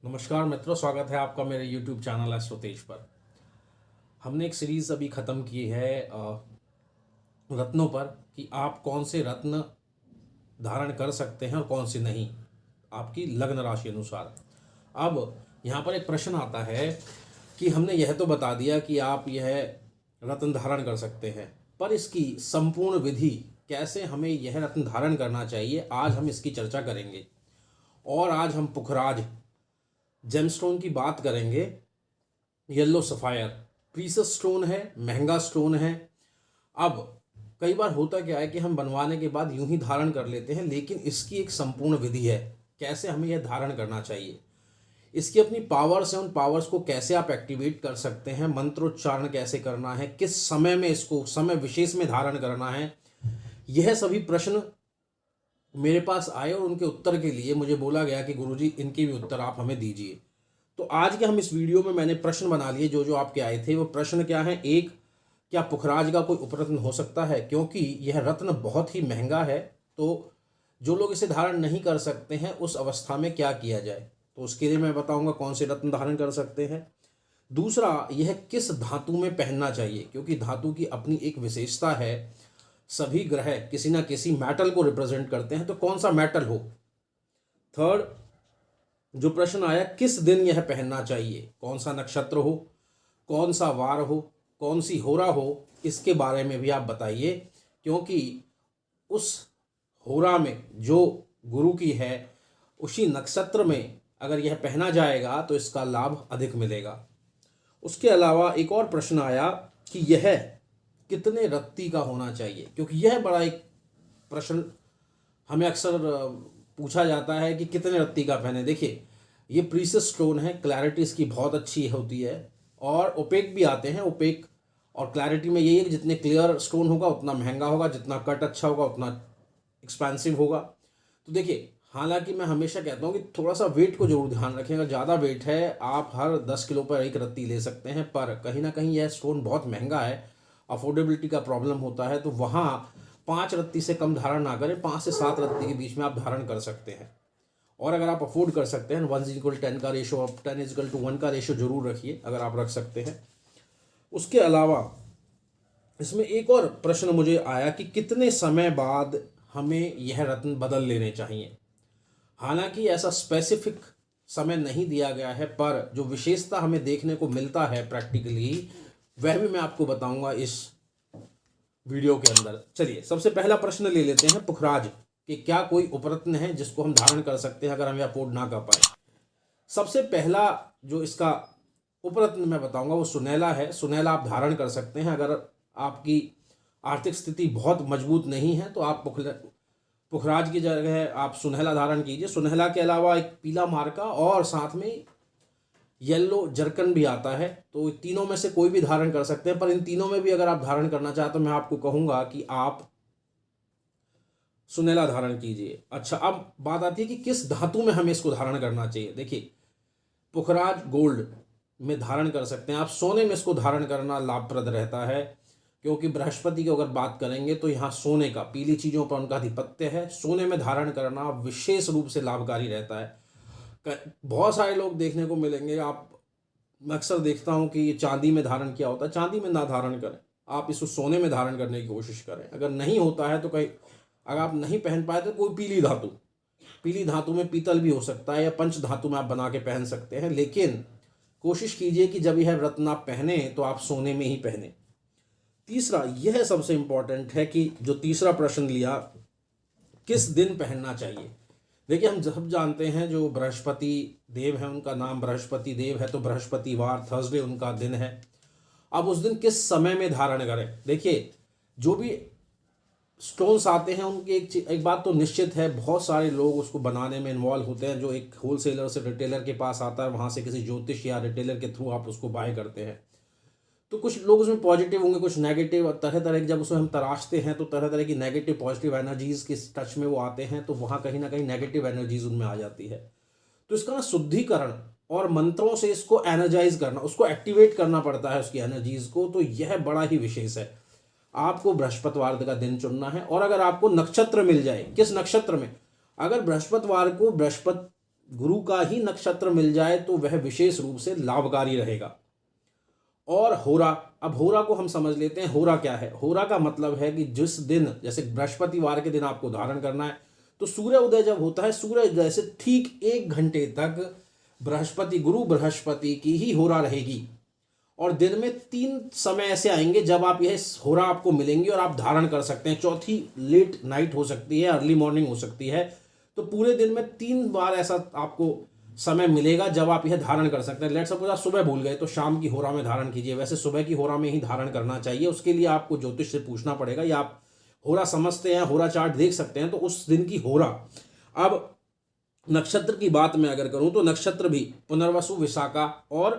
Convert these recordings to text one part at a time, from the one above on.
नमस्कार मित्रों, स्वागत है आपका मेरे YouTube चैनल एस्ट्रो तेज पर। हमने एक सीरीज़ अभी ख़त्म की है रत्नों पर कि आप कौन से रत्न धारण कर सकते हैं और कौन से नहीं, आपकी लग्न राशि अनुसार। अब यहाँ पर एक प्रश्न आता है कि हमने यह तो बता दिया कि आप यह रत्न धारण कर सकते हैं, पर इसकी संपूर्ण विधि कैसे हमें यह रत्न धारण करना चाहिए, आज हम इसकी चर्चा करेंगे। और आज हम पुखराज जेमस्टोन की बात करेंगे। येलो सफ़ायर प्रीशियस स्टोन है, महंगा स्टोन है। अब कई बार होता क्या है कि हम बनवाने के बाद यूं ही धारण कर लेते हैं, लेकिन इसकी एक संपूर्ण विधि है कैसे हमें यह धारण करना चाहिए। इसकी अपनी पावर्स हैं, उन पावर्स को कैसे आप एक्टिवेट कर सकते हैं, मंत्रोच्चारण कैसे करना है, किस समय में इसको समय विशेष में धारण करना है, यह सभी प्रश्न मेरे पास आए और उनके उत्तर के लिए मुझे बोला गया कि गुरुजी इनके भी उत्तर आप हमें दीजिए। तो आज के हम इस वीडियो में मैंने प्रश्न बना लिए जो जो आपके आए थे। वो प्रश्न क्या है? एक, क्या पुखराज का कोई उपरत्न हो सकता है? क्योंकि यह रत्न बहुत ही महंगा है, तो जो लोग इसे धारण नहीं कर सकते हैं उस अवस्था में क्या किया जाए, तो उसके लिए मैं बताऊंगा कौन से रत्न धारण कर सकते हैं। दूसरा, यह किस धातु में पहनना चाहिए, क्योंकि धातु की अपनी एक विशेषता है। सभी ग्रह किसी ना किसी मेटल को रिप्रेजेंट करते हैं, तो कौन सा मेटल हो। थर्ड, जो प्रश्न आया, किस दिन यह पहनना चाहिए, कौन सा नक्षत्र हो, कौन सा वार हो, कौन सी होरा हो, इसके बारे में भी आप बताइए, क्योंकि उस होरा में जो गुरु की है उसी नक्षत्र में अगर यह पहना जाएगा तो इसका लाभ अधिक मिलेगा। उसके अलावा एक और प्रश्न आया कि यह कितने रत्ती का होना चाहिए, क्योंकि यह बड़ा एक प्रश्न हमें अक्सर पूछा जाता है कि कितने रत्ती का पहने। देखिए, ये प्रीशियस स्टोन है, क्लैरिटी इसकी बहुत अच्छी होती है और ओपेक भी आते हैं। ओपेक और क्लैरिटी में यही है कि जितने क्लियर स्टोन होगा उतना महंगा होगा, जितना कट अच्छा होगा उतना एक्सपेंसिव होगा। तो देखिए, हालांकि मैं हमेशा कहता हूँ कि थोड़ा सा वेट को जरूर ध्यान रखें। अगर ज़्यादा वेट है, आप हर 10 किलो पर एक रत्ती ले सकते हैं, पर कहीं ना कहीं यह स्टोन बहुत महंगा है, अफोर्डेबिलिटी का प्रॉब्लम होता है, तो वहाँ 5 रत्ती से कम धारण ना करें, 5 से 7 रत्ती के बीच में आप धारण कर सकते हैं। और अगर आप अफोर्ड कर सकते हैं 1:10 का रेशो, आप 10:1 का रेशो जरूर रखिए अगर आप रख सकते हैं। उसके अलावा इसमें एक और प्रश्न मुझे आया कि कितने समय बाद हमें यह रत्न बदल लेने चाहिए। हालांकि ऐसा स्पेसिफिक समय नहीं दिया गया है, पर जो विशेषता हमें देखने को मिलता है प्रैक्टिकली, वह भी मैं आपको बताऊंगा इस वीडियो के अंदर। चलिए, सबसे पहला प्रश्न ले लेते हैं पुखराज कि क्या कोई उपरत्न है जिसको हम धारण कर सकते हैं अगर हम यह अफोर्ड ना कर पाए। सबसे पहला जो इसका उपरत्न मैं बताऊंगा वो सुनैला है। सुनैला आप धारण कर सकते हैं। अगर आपकी आर्थिक स्थिति बहुत मजबूत नहीं है तो आप पुखराज की जगह आप सुनहला धारण कीजिए। सुनहला के अलावा एक पीला मार्का और साथ में येलो जरकन भी आता है, तो तीनों में से कोई भी धारण कर सकते हैं। पर इन तीनों में भी अगर आप धारण करना चाहते तो मैं आपको कहूंगा कि आप सुनहला धारण कीजिए। अच्छा, अब बात आती है कि किस धातु में हमें इसको धारण करना चाहिए। देखिए, पुखराज गोल्ड में धारण कर सकते हैं आप। सोने में इसको धारण करना लाभप्रद रहता है, क्योंकि बृहस्पति की अगर बात करेंगे तो यहाँ सोने का, पीली चीज़ों पर उनका आधिपत्य है। सोने में धारण करना विशेष रूप से लाभकारी रहता है। बहुत सारे लोग देखने को मिलेंगे, आप मैं अक्सर देखता हूँ कि ये चांदी में धारण किया होता है। चांदी में ना धारण करें, आप इसको सोने में धारण करने की कोशिश करें। अगर नहीं होता है तो कहीं अगर आप नहीं पहन पाए तो कोई पीली धातु में पीतल भी हो सकता है, या पंच धातु में आप बना के पहन सकते हैं, लेकिन कोशिश कीजिए कि जब यह रत्न आप पहने तो आप सोने में ही पहने। तीसरा, यह सबसे इंपॉर्टेंट है कि जो तीसरा प्रश्न लिया, किस दिन पहनना चाहिए। देखिए, हम सब जानते हैं जो बृहस्पति देव है उनका नाम बृहस्पति देव है, तो बृहस्पतिवार थर्सडे उनका दिन है। अब उस दिन किस समय में धारण करें। देखिए, जो भी स्टोन्स आते हैं उनकी एक बात तो निश्चित है, बहुत सारे लोग उसको बनाने में इन्वॉल्व होते हैं। जो एक होलसेलर से रिटेलर के पास आता है, वहाँ से किसी ज्योतिष या रिटेलर के थ्रू आप उसको बाय करते हैं, तो कुछ लोग उसमें पॉजिटिव होंगे, कुछ नेगेटिव। तरह तरह की जब उसमें हम तराशते हैं तो तरह तरह की नेगेटिव पॉजिटिव एनर्जीज़ के टच में वो आते हैं, तो वहाँ कहीं ना कहीं नेगेटिव एनर्जीज उनमें आ जाती है। तो इसका ना शुद्धिकरण और मंत्रों से इसको एनर्जाइज करना, उसको एक्टिवेट करना पड़ता है उसकी एनर्जीज को, तो यह बड़ा ही विशेष है। आपको बृहस्पतिवार का दिन चुनना है, और अगर आपको नक्षत्र मिल जाए, किस नक्षत्र में, अगर बृहस्पतिवार को बृहस्पति गुरु का ही नक्षत्र मिल जाए तो वह विशेष रूप से लाभकारी रहेगा। और होरा, अब होरा को हम समझ लेते हैं। होरा क्या है? होरा का मतलब है कि जिस दिन, जैसे बृहस्पतिवार के दिन आपको धारण करना है, तो सूर्य उदय जब होता है, सूर्य उदय से ठीक 1 घंटे तक बृहस्पति, गुरु बृहस्पति की ही होरा रहेगी। और दिन में 3 समय ऐसे आएंगे जब आप यह होरा आपको मिलेंगी और आप धारण कर सकते हैं। चौथी लेट नाइट हो सकती है, अर्ली मॉर्निंग हो सकती है। तो पूरे दिन में 3 बार ऐसा आपको समय मिलेगा जब आप यह धारण कर सकते हैं। लेट सपोज आप सुबह भूल गए तो शाम की होरा में धारण कीजिए। वैसे सुबह की होरा में ही धारण करना चाहिए। उसके लिए आपको ज्योतिष से पूछना पड़ेगा, या आप होरा समझते हैं, होरा चार्ट देख सकते हैं, तो उस दिन की होरा। अब नक्षत्र की बात मैं अगर करूं तो नक्षत्र भी पुनर्वसु, विशाखा और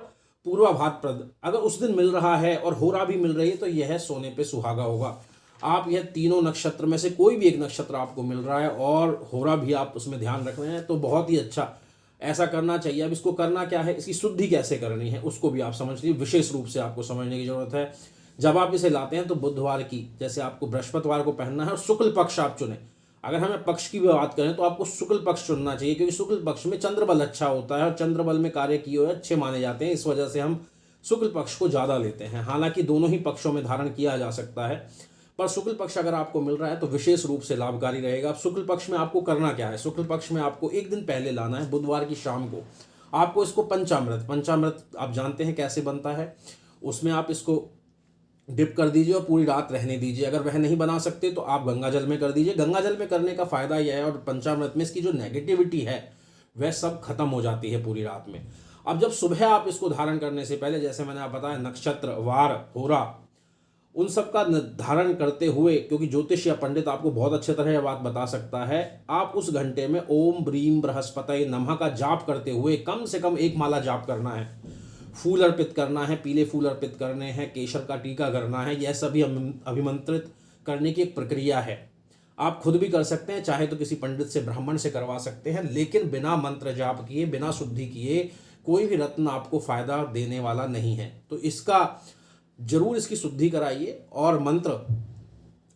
पूर्वाभाद्रपद अगर उस दिन मिल रहा है और होरा भी मिल रही है तो यह सोने पे सुहागा होगा। आप यह तीनों नक्षत्र में से कोई भी एक नक्षत्र आपको मिल रहा है और होरा भी आप उसमें ध्यान रख रहे हैं तो बहुत ही अच्छा, ऐसा करना चाहिए। अब इसको करना क्या है, इसकी शुद्धि कैसे करनी है उसको भी आप समझ लीजिए। विशेष रूप से आपको समझने की जरूरत है। जब आप इसे लाते हैं तो बुधवार की, जैसे आपको बृहस्पतिवार को पहनना है, और शुक्ल पक्ष आप चुने। अगर हमें पक्ष की भी बात करें तो आपको शुक्ल पक्ष चुनना चाहिए, क्योंकि शुक्ल पक्ष में चंद्र बल अच्छा होता है और चंद्र बल में कार्य किए हुए अच्छे माने जाते हैं। इस वजह से हम शुक्ल पक्ष को ज़्यादा लेते हैं। हालांकि दोनों ही पक्षों में धारण किया जा सकता है, पर शुक्ल पक्ष अगर आपको मिल रहा है तो विशेष रूप से लाभकारी रहेगा। अब शुक्ल पक्ष में आपको करना क्या है? शुक्ल पक्ष में आपको एक दिन पहले लाना है, बुधवार की शाम को। आपको इसको पंचामृत, पंचामृत आप जानते हैं कैसे बनता है, उसमें आप इसको डिप कर दीजिए और पूरी रात रहने दीजिए। अगर वह नहीं बना सकते तो आप गंगा जल में कर दीजिए। गंगा जल में करने का फायदा यह है, और पंचामृत में इसकी जो नेगेटिविटी है वह सब खत्म हो जाती है पूरी रात में। अब जब सुबह आप इसको धारण करने से पहले, जैसे मैंने आप बताया, नक्षत्र, वार, होरा, उन सब का धारण करते हुए, क्योंकि ज्योतिष या पंडित आपको बहुत अच्छे तरह यह बात बता सकता है, आप उस घंटे में ओम ब्रीम बृहस्पतये नमः का जाप करते हुए कम से कम 1 माला जाप करना है। फूल अर्पित करना है, पीले फूल अर्पित करने हैं, केशर का टीका करना है। यह सभी अभिमंत्रित करने की एक प्रक्रिया है। आप खुद भी कर सकते हैं, चाहे तो किसी पंडित से, ब्राह्मण से करवा सकते हैं, लेकिन बिना मंत्र जाप किए, बिना शुद्धि किए कोई भी रत्न आपको फायदा देने वाला नहीं है। तो इसका जरूर इसकी शुद्धि कराइए और मंत्र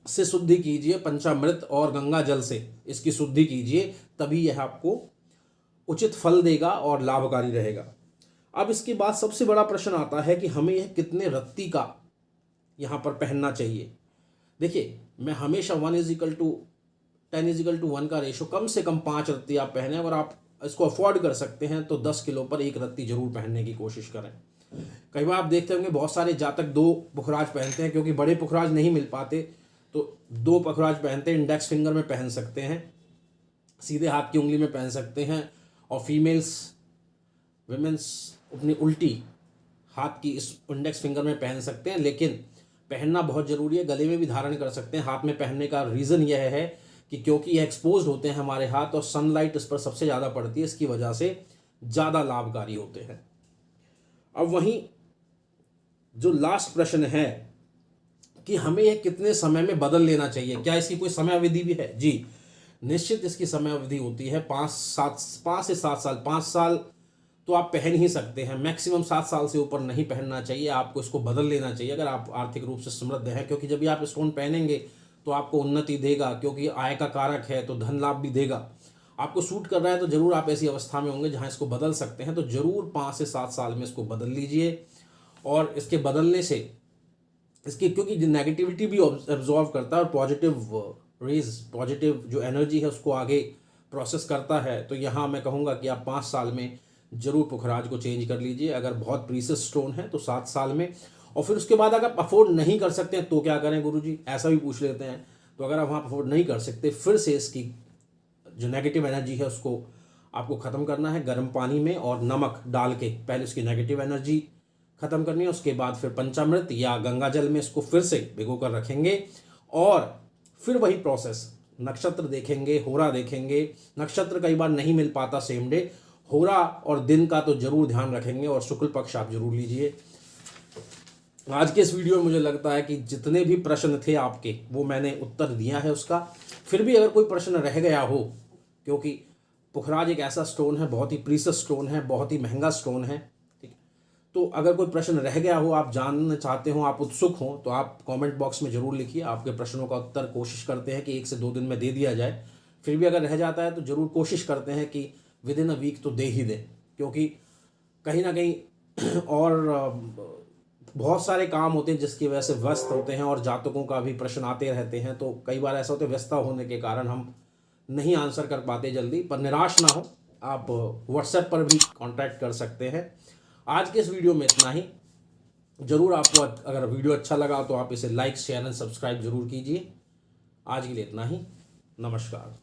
से शुद्धि कीजिए, पंचामृत और गंगा जल से इसकी शुद्धि कीजिए, तभी यह आपको उचित फल देगा और लाभकारी रहेगा। अब इसके बाद सबसे बड़ा प्रश्न आता है कि हमें यह कितने रत्ती का यहाँ पर पहनना चाहिए। देखिए, मैं हमेशा 1:10:1 का रेशो, कम से कम 5 रत्ती आप पहने। अगर आप इसको अफोर्ड कर सकते हैं तो 10 किलो पर 1 रत्ती जरूर पहनने की कोशिश करें। कई बार आप देखते होंगे बहुत सारे जातक 2 पुखराज पहनते हैं, क्योंकि बड़े पुखराज नहीं मिल पाते तो 2 पुखराज पहनते हैं। इंडेक्स फिंगर में पहन सकते हैं, सीधे हाथ की उंगली में पहन सकते हैं, और विमेंस अपनी उल्टी हाथ की इस इंडेक्स फिंगर में पहन सकते हैं। लेकिन पहनना बहुत ज़रूरी है। गले में भी धारण कर सकते हैं। हाथ में पहनने का रीज़न यह है कि क्योंकि यह एक्सपोज होते हैं हमारे हाथ, और सनलाइट इस पर सबसे ज़्यादा पड़ती है, इसकी वजह से ज़्यादा लाभकारी होते हैं। अब वहीं जो लास्ट प्रश्न है कि हमें यह कितने समय में बदल लेना चाहिए, क्या इसकी कोई समय अवधि भी है? जी, निश्चित इसकी समय अवधि होती है। 5 से 7 साल। 5 साल तो आप पहन ही सकते हैं, मैक्सिमम 7 साल से ऊपर नहीं पहनना चाहिए। आपको इसको बदल लेना चाहिए अगर आप आर्थिक रूप से समृद्ध हैं, क्योंकि जब भी आप स्टोन पहनेंगे तो आपको उन्नति देगा, क्योंकि आय का कारक है तो धन लाभ भी देगा। आपको सूट कर रहा है तो जरूर आप ऐसी अवस्था में होंगे जहां इसको बदल सकते हैं, तो जरूर 5 से 7 साल में इसको बदल लीजिए। और इसके बदलने से इसकी, क्योंकि नेगेटिविटी भी एब्जॉर्व करता है और पॉजिटिव रेज, पॉजिटिव जो एनर्जी है उसको आगे प्रोसेस करता है। तो यहाँ मैं कहूँगा कि आप 5 साल में जरूर पुखराज को चेंज कर लीजिए। अगर बहुत प्रीसियस स्टोन है तो 7 साल में। और फिर उसके बाद अगर अफोर्ड नहीं कर सकते हैं तो क्या करें गुरुजी, ऐसा भी पूछ लेते हैं। तो अगर आप वहाँ अफोर्ड नहीं कर सकते, फिर से इसकी जो नेगेटिव एनर्जी है उसको आपको ख़त्म करना है। गर्म पानी में और नमक डाल के पहले उसकी नेगेटिव एनर्जी ख़त्म करनी है। उसके बाद फिर पंचामृत या गंगा जल में इसको फिर से भिगो कर रखेंगे, और फिर वही प्रोसेस, नक्षत्र देखेंगे, होरा देखेंगे। नक्षत्र कई बार नहीं मिल पाता सेम डे, होरा और दिन का तो जरूर ध्यान रखेंगे, और शुक्ल पक्ष आप जरूर लीजिए। आज के इस वीडियो में मुझे लगता है कि जितने भी प्रश्न थे आपके वो मैंने उत्तर दिया है उसका। फिर भी अगर कोई प्रश्न रह गया हो, क्योंकि पुखराज एक ऐसा स्टोन है, बहुत ही प्रीसियस स्टोन है, बहुत ही महंगा स्टोन है, ठीक। तो अगर कोई प्रश्न रह गया हो, आप जानना चाहते हो, आप उत्सुक हो, तो आप कमेंट बॉक्स में जरूर लिखिए। आपके प्रश्नों का उत्तर कोशिश करते हैं कि 1 से 2 दिन में दे दिया जाए। फिर भी अगर रह जाता है तो जरूर कोशिश करते हैं कि विद इन अ वीक तो दे ही दें, क्योंकि कहीं ना कहीं और बहुत सारे काम होते हैं जिसकी वजह से व्यस्त होते हैं और जातकों का भी प्रश्न आते रहते हैं, तो कई बार ऐसा होता है व्यस्तता होने के कारण हम नहीं आंसर कर पाते जल्दी। पर निराश ना हो, आप व्हाट्सएप पर भी कांटेक्ट कर सकते हैं। आज के इस वीडियो में इतना ही। ज़रूर आपको अगर वीडियो अच्छा लगा तो आप इसे लाइक शेयर एंड सब्सक्राइब जरूर कीजिए। आज के लिए इतना ही। नमस्कार।